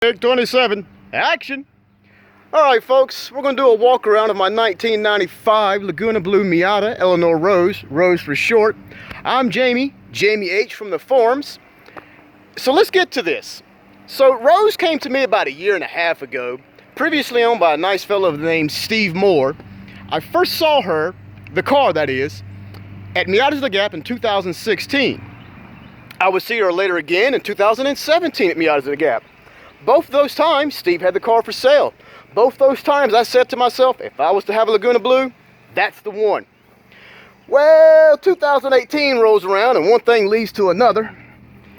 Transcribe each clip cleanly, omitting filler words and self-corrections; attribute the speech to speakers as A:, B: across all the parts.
A: Big 27, action! Alright folks, we're going to do a walk around of my 1995 Laguna Blue Miata, Eleanor Rose for short. I'm Jamie H from the forums. So let's get to this. So Rose came to me about a year and a half ago, previously owned by a nice fellow named Steve Moore. I first saw her, the car that is, at Miata's The Gap in 2016. I would see her later again in 2017 at Miata's The Gap. Both those times, Steve had the car for sale. Both those times I said to myself, if I was to have a Laguna Blue, that's the one. Well, 2018 rolls around and one thing leads to another,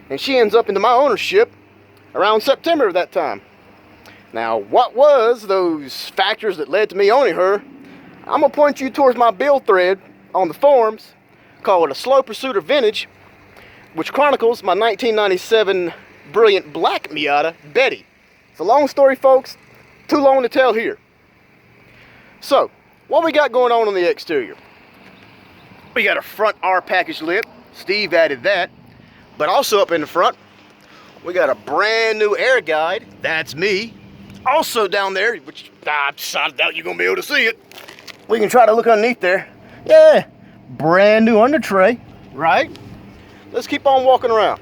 A: and she ends up into my ownership around September of that time. Now, what was those factors that led to me owning her? I'm gonna point you towards my build thread on the forums called A Slow Pursuit of Vintage, which chronicles my 1997 brilliant black Miata, Betty. It's a long story, folks. Too long to tell here. So, what we got going on the exterior? We got a front R package lip. Steve added that. But also up in the front, we got a brand new air guide. That's me. Also down there, which I doubt you're going to be able to see it. We can try to look underneath there. Yeah, brand new under tray, right? Let's keep on walking around.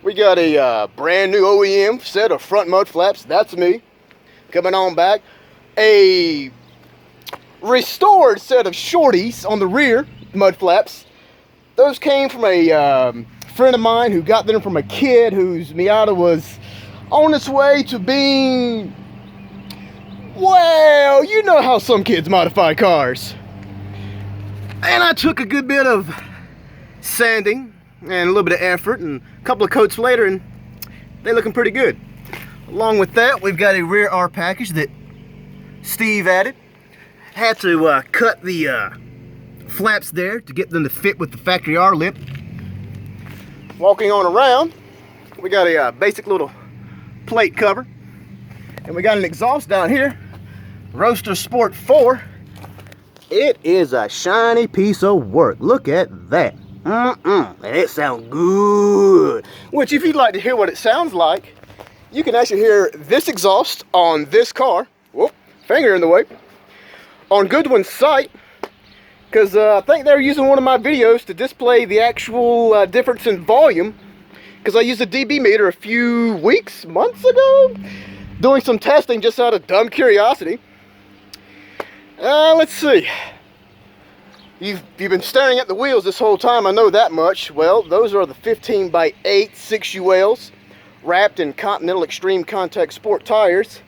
A: We got a brand new OEM set of front mud flaps. That's me. Coming on back. A restored set of shorties on the rear mud flaps. Those came from a friend of mine who got them from a kid whose Miata was on its way to being, well, you know how some kids modify cars. And I took a good bit of sanding and a little bit of effort, and a couple of coats later, and they're looking pretty good. Along with that, we've got a rear R package that Steve added. Had to cut the flaps there to get them to fit with the factory R lip. Walking on around, we got a basic little plate cover, and we got an exhaust down here, Roadster Sport 4. It is a shiny piece of work. Look at that. And it sounds good. Which, if you'd like to hear what it sounds like, you can actually hear this exhaust on this car. Whoop, finger in the way. On Goodwin's site, because I think they're using one of my videos to display the actual difference in volume. Because I used a dB meter a few months ago, doing some testing just out of dumb curiosity. Let's see. You've been staring at the wheels this whole time, I know that much. Well, those are the 15x8 6ULs, wrapped in Continental Extreme Contact Sport tires.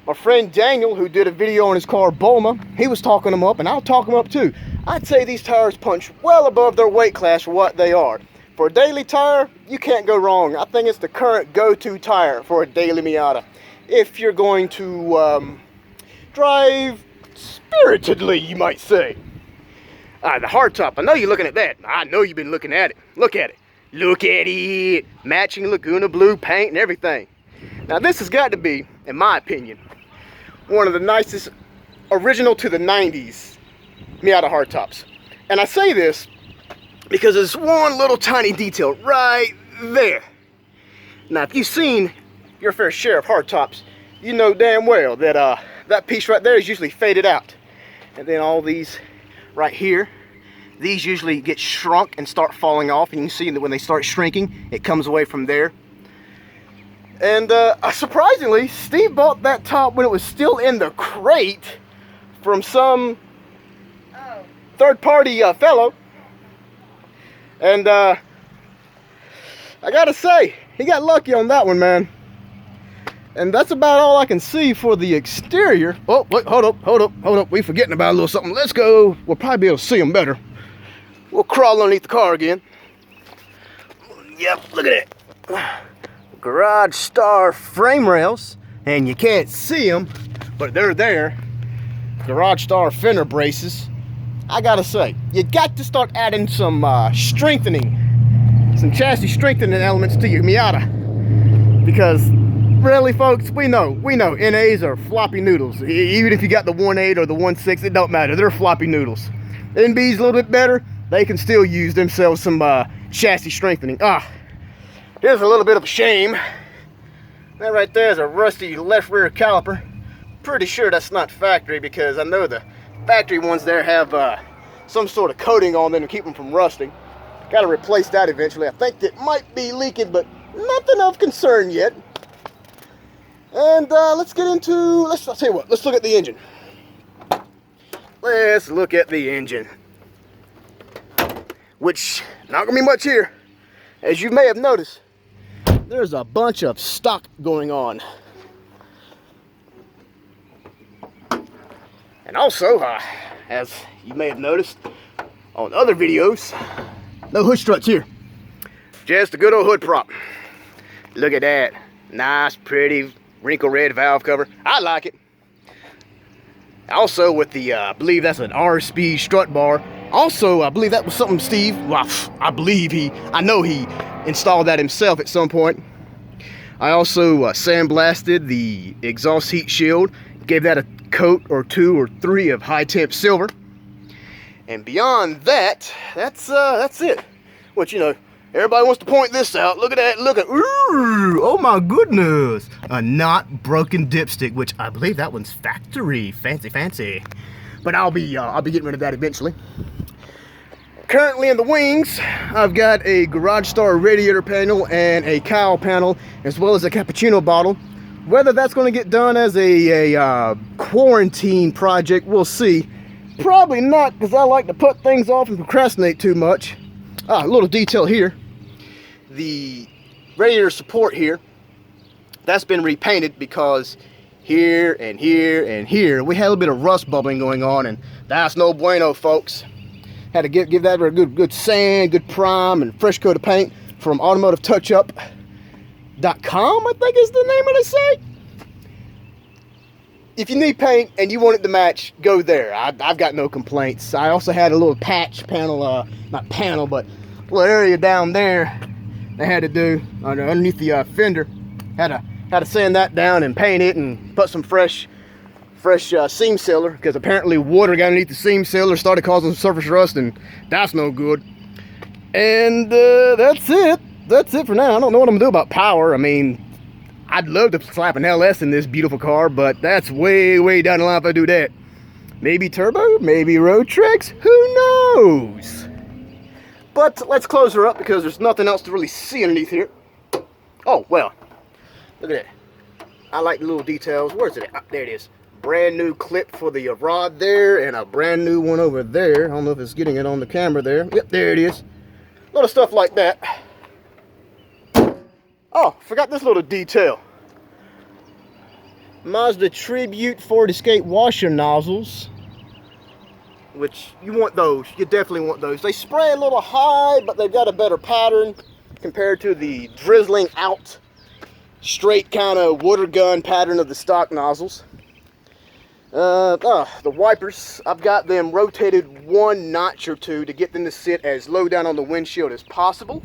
A: My friend Daniel, who did a video on his car Bulma, he was talking them up, and I'll talk them up too. I'd say these tires punch well above their weight class for what they are. For a daily tire, you can't go wrong. I think it's the current go-to tire for a daily Miata. If you're going to drive spiritedly, you might say. The hardtop, I know you're looking at that. I know you've been looking at it. Look at it. Look at it. Matching Laguna Blue paint and everything. Now this has got to be, in my opinion, one of the nicest original to the 90s Miata hardtops. And I say this because there's one little tiny detail right there. Now if you've seen your fair share of hardtops, you know damn well that that piece right there is usually faded out. And then all these right here, these usually get shrunk and start falling off, and you can see that when they start shrinking, it comes away from there. And surprisingly, Steve bought that top when it was still in the crate from some third-party fellow. And I gotta say, he got lucky on that one, man. And that's about all I can see for the exterior. Oh, wait, hold up. We forgetting about a little something. Let's go. We'll probably be able to see them better. We'll crawl underneath the car again. Yep, look at it. Garage Star frame rails. And you can't see them, but they're there. Garage Star fender braces. I gotta say, you got to start adding some strengthening, some chassis strengthening elements to your Miata. Because really, folks, we know NAs are floppy noodles. Even if you got the 1.8 or the 1.6, it don't matter. They're floppy noodles. NB's a little bit better. They can still use themselves some chassis strengthening. Here's a little bit of a shame. That right there is a rusty left rear caliper. Pretty sure that's not factory, because I know the factory ones there have some sort of coating on them to keep them from rusting. Got to replace that eventually. I think it might be leaking, but nothing of concern yet. And let's get into, I'll tell you what, let's look at the engine. Let's look at the engine. Which, not gonna be much here. As you may have noticed, there's a bunch of stock going on. And also, as you may have noticed on other videos, no hood struts here. Just a good old hood prop. Look at that. Nice, pretty, wrinkle red valve cover. I like it. Also with the, I believe that's an R-Speed strut bar. Also, I believe that was something Steve, well, I know he installed that himself at some point. I also sandblasted the exhaust heat shield. Gave that a coat or 2 or 3 of high temp silver. And beyond that, that's it. Which, you know, everybody wants to point this out. Look at that, ooh, oh my goodness. A not broken dipstick, which I believe that one's factory. Fancy. But I'll be getting rid of that eventually. Currently in the wings, I've got a Garage Star radiator panel and a cowl panel, as well as a cappuccino bottle. Whether that's going to get done as a quarantine project, we'll see. Probably not, because I like to put things off and procrastinate too much. A little detail here. The radiator support here, that's been repainted because here and here and here, we had a little bit of rust bubbling going on, and that's no bueno, folks. Had to give that a good sand, good prime, and fresh coat of paint from automotivetouchup.com, I think is the name of the site. If you need paint and you want it to match, go there. I've got no complaints. I also had a little patch panel, not panel, but a little area down there they had to do underneath the fender. Had to sand that down and paint it and put some fresh seam sealer, because apparently water got underneath the seam sealer, started causing surface rust, and that's no good. And that's it for now. I don't know what I'm gonna do about power. I mean, I'd love to slap an LS in this beautiful car, but that's way down the line if I do that. Maybe turbo, maybe road tricks, who knows? But let's close her up, because there's nothing else to really see underneath here. Oh, well, look at that. I like the little details. Where's it at? There it is. Brand new clip for the rod there, and a brand new one over there. I don't know if it's getting it on the camera there. Yep, there it is. A lot of stuff like that. Oh, forgot this little detail. Mazda Tribute Ford Escape washer nozzles. Which, you want those. You definitely want those. They spray a little high, but they've got a better pattern compared to the drizzling out, straight kind of water gun pattern of the stock nozzles. The wipers, I've got them rotated 1 notch or 2 to get them to sit as low down on the windshield as possible.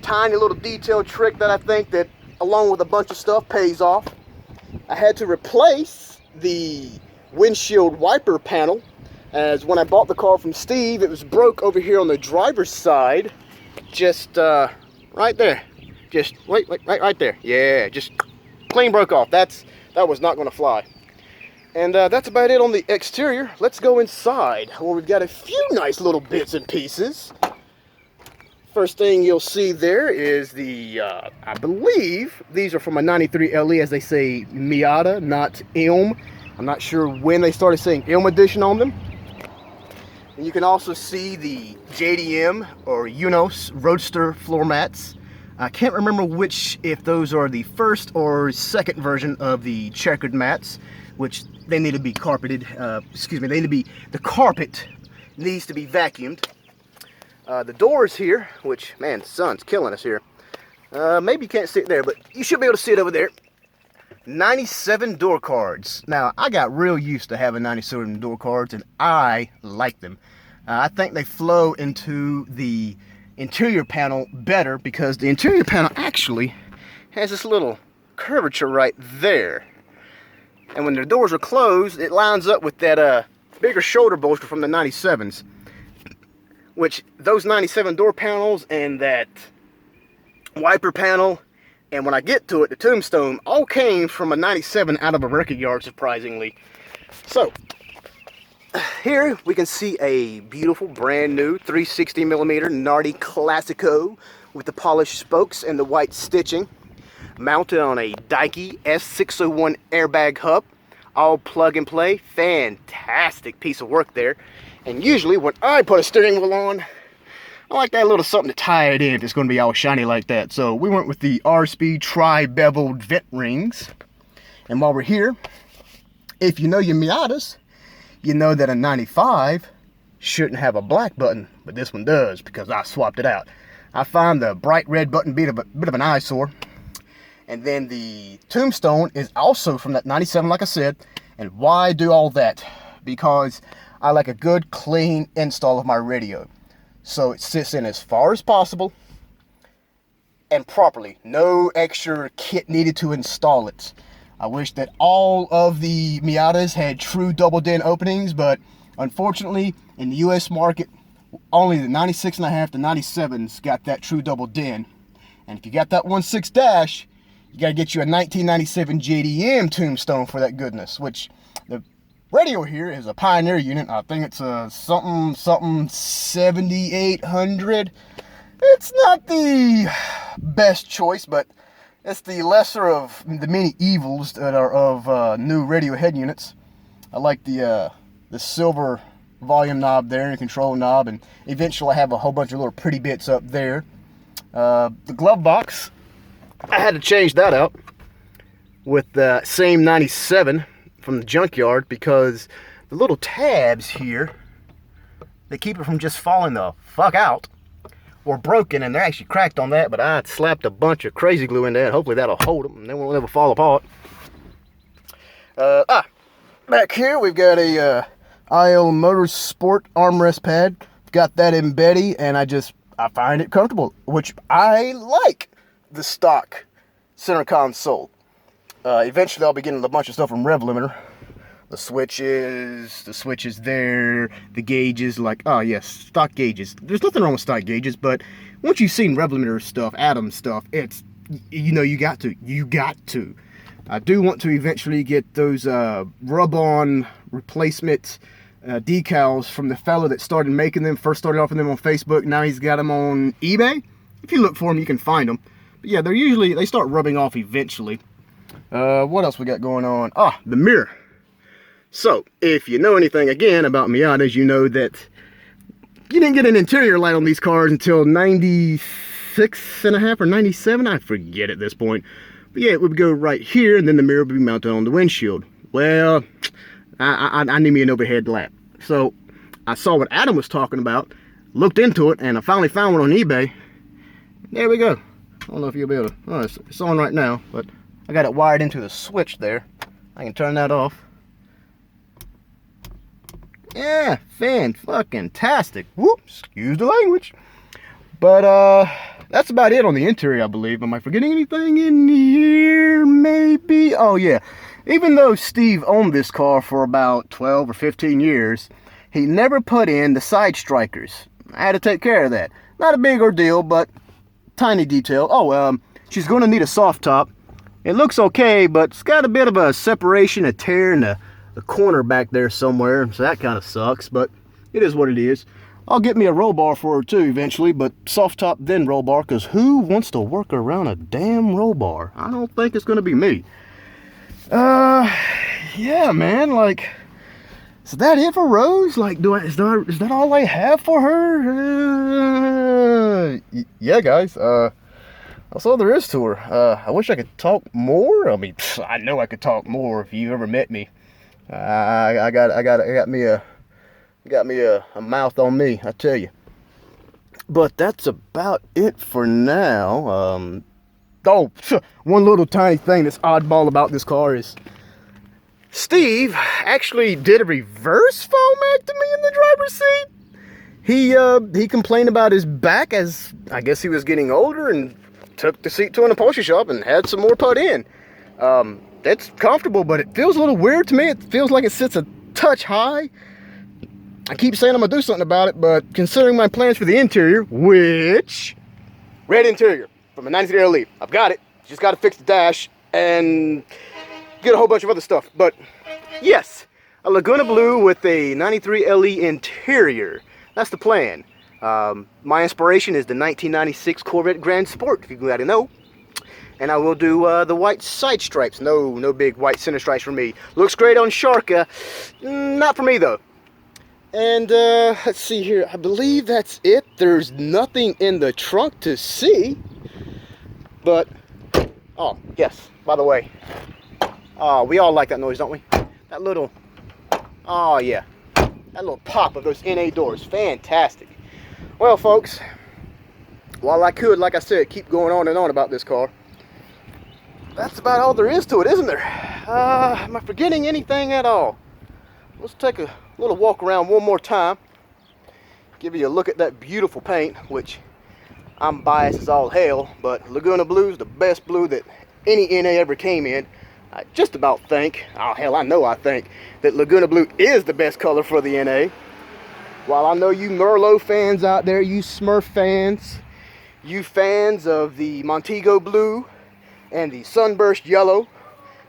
A: Tiny little detail trick that I think that, along with a bunch of stuff, pays off. I had to replace the windshield wiper panel, as when I bought the car from Steve, it was broke over here on the driver's side. Just right there. Just right there. Yeah, just clean broke off. That was not going to fly. And that's about it on the exterior. Let's go inside, where we've got a few nice little bits and pieces. First thing you'll see there is the, I believe these are from a 93 LE, as they say Miata, not Elm. I'm not sure when they started saying Elm edition on them. And you can also see the JDM or UNOS Roadster floor mats. I can't remember if those are the first or second version of the checkered mats, which they need to be carpeted. The carpet needs to be vacuumed. The doors here, which, man, the sun's killing us here. Maybe you can't see it there, but you should be able to see it over there. 97 door cards. Now, I got real used to having 97 door cards, and I like them. I think they flow into the interior panel better, because the interior panel actually has this little curvature right there. And when the doors are closed, it lines up with that bigger shoulder bolster from the 97s. Which, those 97 door panels and that wiper panel, And when I get to it, the tombstone all came from a 97 out of a record yard, surprisingly. So, here we can see a beautiful brand new 360mm Nardi Classico with the polished spokes and the white stitching, mounted on a Daiki S601 airbag hub, all plug and play. Fantastic piece of work there. And usually when I put a steering wheel on, I like that little something to tie it in if it's going to be all shiny like that. So we went with the R-Speed tri-beveled vent rings. And while we're here, if you know your Miatas, you know that a 95 shouldn't have a black button, but this one does because I swapped it out. I find the bright red button bit of an eyesore. And then the tombstone is also from that 97, like I said. And why do all that? Because I like a good, clean install of my radio. So it sits in as far as possible and properly. No extra kit needed to install it. I wish that all of the Miatas had true double din openings, but unfortunately in the US market, only the 96.5 to 97s got that true double din. And if you got that 1.6 dash, you gotta get you a 1997 JDM tombstone for that goodness, which the radio here is a Pioneer unit. I think it's a something 7800. It's not the best choice, but it's the lesser of the many evils that are of new radio head units. I like the silver volume knob there and control knob, and eventually I have a whole bunch of little pretty bits up there. The glove box, I had to change that out with the same 97 from the junkyard because the little tabs here, they keep it from just falling the fuck out, were broken, and they're actually cracked on that, but I slapped a bunch of crazy glue in there and hopefully that'll hold them and they won't ever fall apart. Back here we've got a IL Motorsport armrest pad. Got that in Betty, and I find it comfortable, which I like the stock center console. Eventually I'll be getting a bunch of stuff from Rev Limiter. The switches there, the gauges, like, oh yes, stock gauges. There's nothing wrong with stock gauges, but once you've seen Rev Limiter stuff, Atom stuff, it's, you know, you got to. I do want to eventually get those rub-on replacement decals from the fella that started making them, first started off with them on Facebook, now he's got them on eBay. If you look for them, you can find them. But yeah, they start rubbing off eventually. What else we got going on? The mirror. So, if you know anything again about Miatas, you know that you didn't get an interior light on these cars until 96.5 or 97, I forget at this point. But yeah, it would go right here, and then the mirror would be mounted on the windshield. Well, I need me an overhead lamp. So, I saw what Adam was talking about, looked into it, and I finally found one on eBay. There we go. I don't know if you'll be able to, it's on right now, but I got it wired into the switch there. I can turn that off. Yeah, fan-fucking-tastic. Whoop, excuse the language. But, that's about it on the interior, I believe. Am I forgetting anything in here? Maybe? Oh, yeah. Even though Steve owned this car for about 12 or 15 years, he never put in the side strikers. I had to take care of that. Not a big ordeal, but tiny detail. She's going to need a soft top. It looks okay, but it's got a bit of a separation, a tear in the corner back there somewhere, so that kind of sucks, but it is what it is. I'll get me a roll bar for her too eventually, but soft top then roll bar, because who wants to work around a damn roll bar? I don't think it's going to be me. Yeah, man, like, is that it for Rose? Like, is that all I have for her? Yeah, guys, that's all there is to her. I wish I could talk more. I mean, I know I could talk more if you ever met me. I got me a mouth on me, I tell you. But that's about it for now. One little tiny thing that's oddball about this car is Steve actually did a reverse foamectomy in the driver's seat. He complained about his back as I guess he was getting older and took the seat to an upholstery shop and had some more put in. That's comfortable, but it feels a little weird to me. It feels like it sits a touch high. I keep saying I'm gonna do something about it, but considering my plans for the interior, which red interior from a 93 Elite, I've got it, Just got to fix the dash and get a whole bunch of other stuff. But yes, a Laguna Blue with a 93 LE interior. That's the plan. My inspiration is the 1996 Corvette Grand Sport, if you're glad to know. And I will do the white side stripes. No big white center stripes for me. Looks great on Sharka. Not for me, though. And let's see here. I believe that's it. There's nothing in the trunk to see. But, oh, yes, by the way. We all like that noise, don't we? That little, oh, yeah. That little pop of those NA doors. Fantastic. Well, folks, while I could, like I said, keep going on and on about this car, that's about all there is to it, isn't there? Am I forgetting anything at all? Let's take a little walk around one more time. Give you a look at that beautiful paint, which I'm biased as all hell, but Laguna Blue is the best blue that any NA ever came in. I just about think, oh hell, I know I think, that Laguna Blue is the best color for the NA. While I know you Merlot fans out there, you Smurf fans, you fans of the Montego Blue, and the Sunburst Yellow,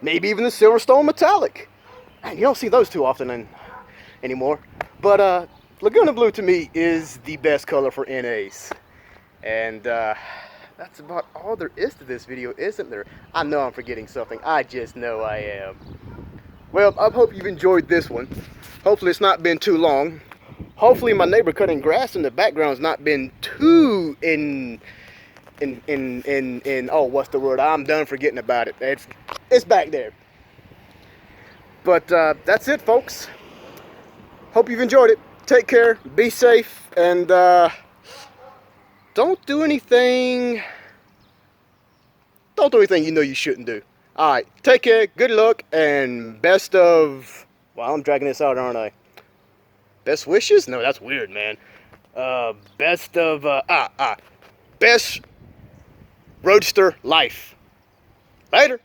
A: maybe even the Silverstone Metallic. And you don't see those too often anymore. But Laguna Blue to me is the best color for NAs. And that's about all there is to this video, isn't there? I know I'm forgetting something. I just know I am. Well, I hope you've enjoyed this one. Hopefully it's not been too long. Hopefully my neighbor cutting grass in the background's not been too oh, what's the word? I'm done forgetting about it. It's back there. But that's it, folks. Hope you've enjoyed it. Take care, be safe, and don't do anything you know you shouldn't do. Alright, take care, good luck, and best of, well, I'm dragging this out, aren't I? Best wishes? No, that's weird, man. Best of, best Roadster life. Later.